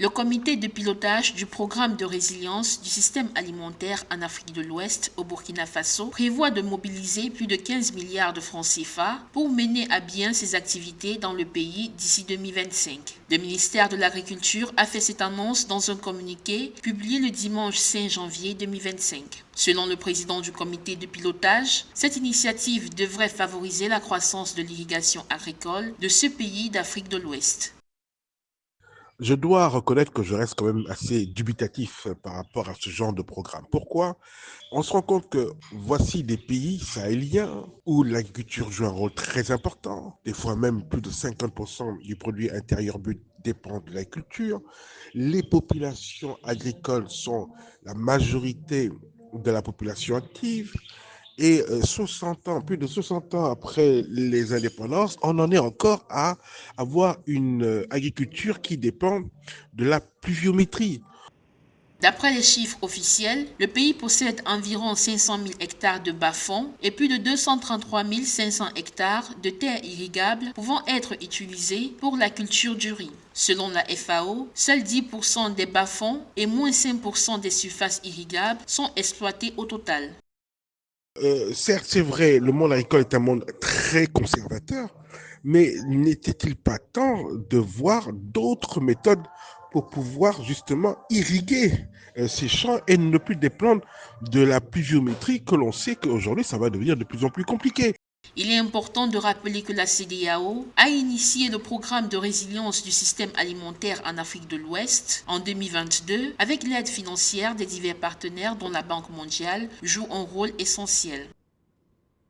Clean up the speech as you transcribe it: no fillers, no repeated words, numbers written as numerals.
Le comité de pilotage du programme de résilience du système alimentaire en Afrique de l'Ouest au Burkina Faso prévoit de mobiliser plus de 15 milliards de francs CFA pour mener à bien ses activités dans le pays d'ici 2025. Le ministère de l'Agriculture a fait cette annonce dans un communiqué publié le dimanche 5 janvier 2025. Selon le président du comité de pilotage, cette initiative devrait favoriser la croissance de l'irrigation agricole de ce pays d'Afrique de l'Ouest. Je dois reconnaître que je reste quand même assez dubitatif par rapport à ce genre de programme. Pourquoi? On se rend compte que voici des pays sahéliens où l'agriculture joue un rôle très important, des fois même plus de 50% du produit intérieur brut dépend de l'agriculture. Les populations agricoles sont la majorité de la population active. Et 60 ans, plus de 60 ans après les indépendances, on en est encore à avoir une agriculture qui dépend de la pluviométrie. D'après les chiffres officiels, le pays possède environ 500 000 hectares de bas-fonds et plus de 233 500 hectares de terres irrigables pouvant être utilisées pour la culture du riz. Selon la FAO, seuls 10% des bas-fonds et moins 5% des surfaces irrigables sont exploitées au total. Certes, c'est vrai, le monde agricole est un monde très conservateur, mais n'était-il pas temps de voir d'autres méthodes pour pouvoir justement irriguer ces champs et ne plus dépendre de la pluviométrie que l'on sait qu'aujourd'hui, ça va devenir de plus en plus compliqué. Il est important de rappeler que la CEDEAO a initié le programme de résilience du système alimentaire en Afrique de l'Ouest en 2022 avec l'aide financière des divers partenaires dont la Banque mondiale joue un rôle essentiel.